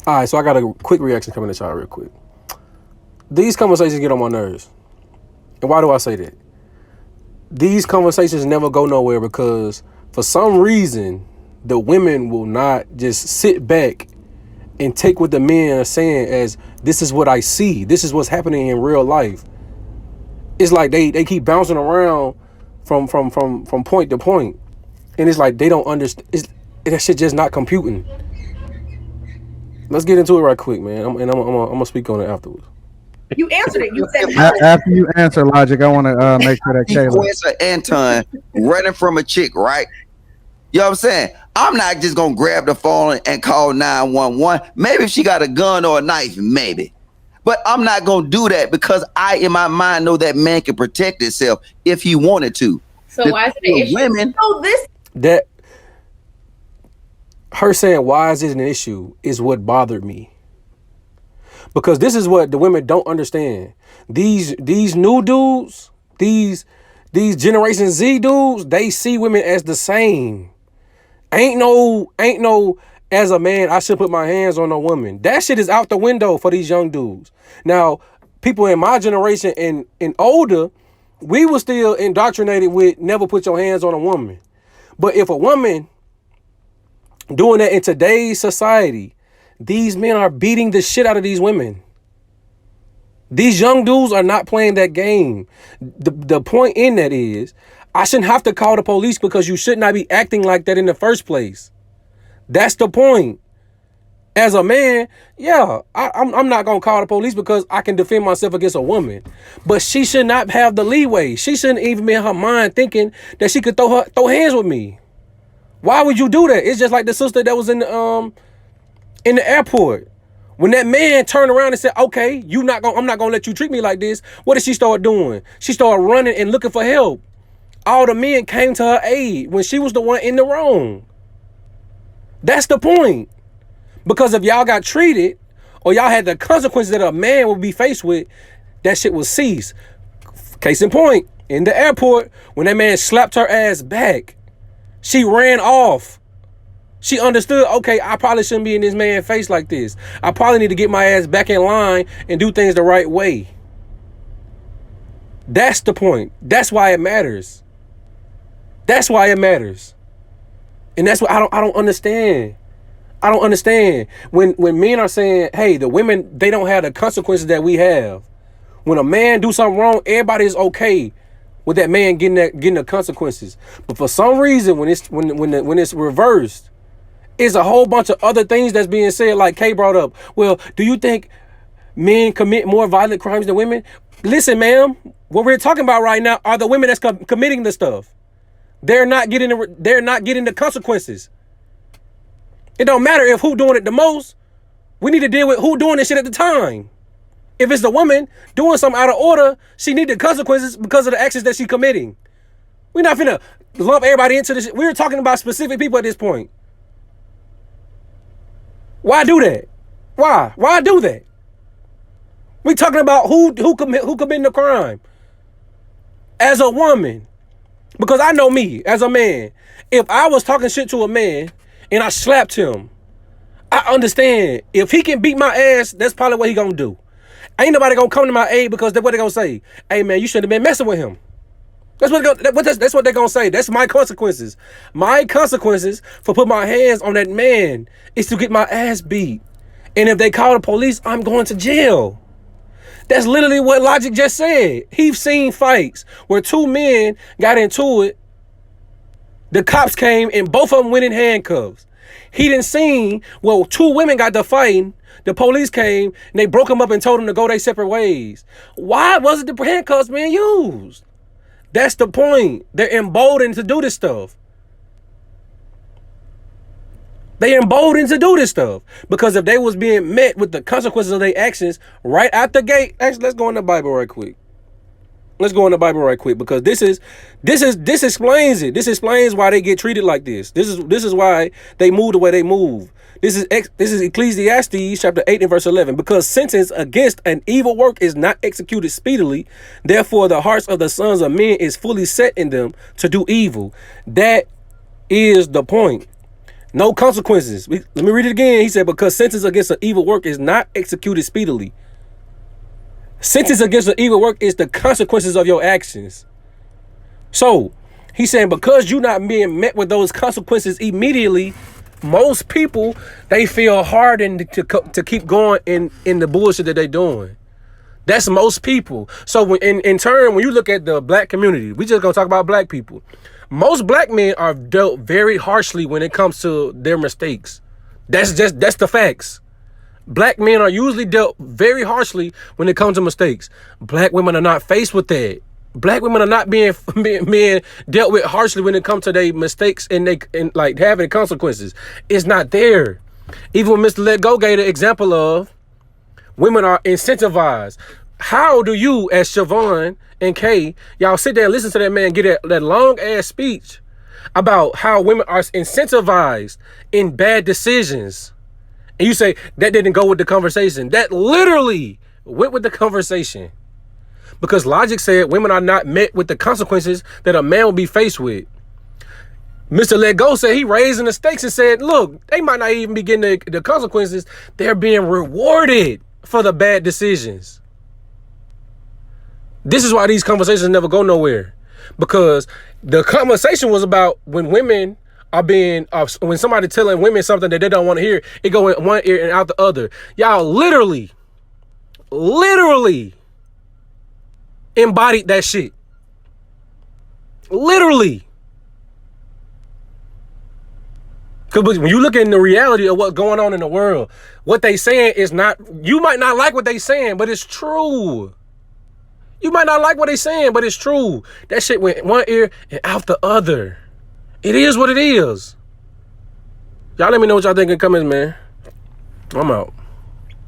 All right, so I got a quick reaction coming to y'all real quick. These conversations get on my nerves. And why do I say that? These conversations never go nowhere because for some reason, the women will not just sit back and take what the men are saying as this is what I see. This is what's happening in real life. It's like they keep bouncing around from point to point. And it's like they don't understand. That shit just not computing. Let's get into it right quick, man. I'm gonna speak on it afterwards. You answered it. You said no. After you answer, Logic, I want to make sure that Kayla. Sequence Anton running from a chick, right? You know what I'm saying? I'm not just gonna grab the phone and call 911. Maybe if she got a gun or a knife, maybe. But I'm not gonna do that because I, in my mind, know that man can protect himself if he wanted to. So why is it an issue? Women, So this That her saying why is it an issue is what bothered me. Because this is what the women don't understand. These new dudes, these Generation Z dudes, they see women as the same. Ain't no as a man I should put my hands on a woman. That shit is out the window for these young dudes. Now, people in my generation and older, we were still indoctrinated with never put your hands on a woman. But if a woman doing that in today's society, these men are beating the shit out of these women. These young dudes are not playing that game. The point in that is, I shouldn't have to call the police because you should not be acting like that in the first place. That's the point. As a man, yeah, I'm not going to call the police because I can defend myself against a woman. But she should not have the leeway. She shouldn't even be in her mind thinking that she could throw hands with me. Why would you do that? It's just like the sister that was in the airport. When that man turned around and said, okay, I'm not gonna let you treat me like this. What did she start doing? She started running and looking for help. All the men came to her aid when she was the one in the wrong. That's the point. Because if y'all got treated or y'all had the consequences that a man would be faced with, that shit would cease. Case in point, in the airport, when that man slapped her ass back, she ran off. She understood, okay, I probably shouldn't be in this man's face like this. I probably need to get my ass back in line and do things the right way. That's the point. That's why it matters. That's why it matters. And that's what I don't understand. I don't understand. When men are saying, hey, the women, they don't have the consequences that we have. When a man do something wrong, everybody is okay with that man getting the consequences. But for some reason, when it's reversed, it's a whole bunch of other things that's being said, like Kay brought up. Well, do you think men commit more violent crimes than women? Listen, ma'am, what we're talking about right now are the women that's committing the stuff. They're not getting the consequences. It don't matter if who doing it the most. We need to deal with who doing this shit at the time. If it's the woman doing something out of order, she need the consequences because of the actions that she's committing. We're not finna lump everybody into this. We're talking about specific people at this point. Why do that? Why do that? We talking about who committing the crime. As a woman, because I know me as a man, if I was talking shit to a man and I slapped him, I understand if he can beat my ass, that's probably what he gonna do. Ain't nobody gonna come to my aid because what they gonna say? Hey man, you shouldn't have been messing with him. That's what they're gonna say. That's my consequences. My consequences for putting my hands on that man is to get my ass beat. And if they call the police, I'm going to jail. That's literally what Logic just said. He's seen fights where two men got into it. The cops came and both of them went in handcuffs. He didn't see, well, two women got to fighting. The police came and they broke them up and told them to go their separate ways. Why wasn't the handcuffs being used? That's the point. They're emboldened to do this stuff. They emboldened to do this stuff. Because if they was being met with the consequences of their actions right out the gate. Actually, let's go in the Bible right quick. Because this explains it. This explains why they get treated like this. This is why they move the way they move. This is Ecclesiastes chapter 8 and verse 11. Because sentence against an evil work is not executed speedily, therefore the hearts of the sons of men is fully set in them to do evil. That is the point. No consequences. Let me read it again. He said, because sentence against an evil work is not executed speedily. Sentence against an evil work is the consequences of your actions. So, he's saying because you're not being met with those consequences immediately, most people, they feel hardened to keep going in the bullshit that they're doing. That's most people. So when, in turn, when you look at the black community, we just gonna talk about black people. Most black men are dealt very harshly when it comes to their mistakes. That's the facts. Black men are usually dealt very harshly when it comes to mistakes. Black women are not faced with that. Black women are not being dealt with harshly when it comes to their mistakes and like having consequences. It's not there. Even when Mr. Let Go gave the example of women are incentivized. How do you, as Siobhan and Kay, y'all sit there and listen to that man get that long ass speech about how women are incentivized in bad decisions? And you say that didn't go with the conversation. That literally went with the conversation. Because logic said women are not met with the consequences that a man will be faced with. Mr. Let Go said he raising the stakes and said, look, they might not even be getting the consequences. They're being rewarded for the bad decisions. This is why these conversations never go nowhere. Because the conversation was about when women are being, when somebody telling women something that they don't want to hear, it go in one ear and out the other. Y'all literally embodied that shit. Literally. Because when you look in the reality of what's going on in the world, what they saying is not, you might not like what they saying, but it's true. You might not like what they saying, but it's true. That shit went in one ear and out the other. It is what it is. Y'all let me know what y'all think in the comments, man. I'm out.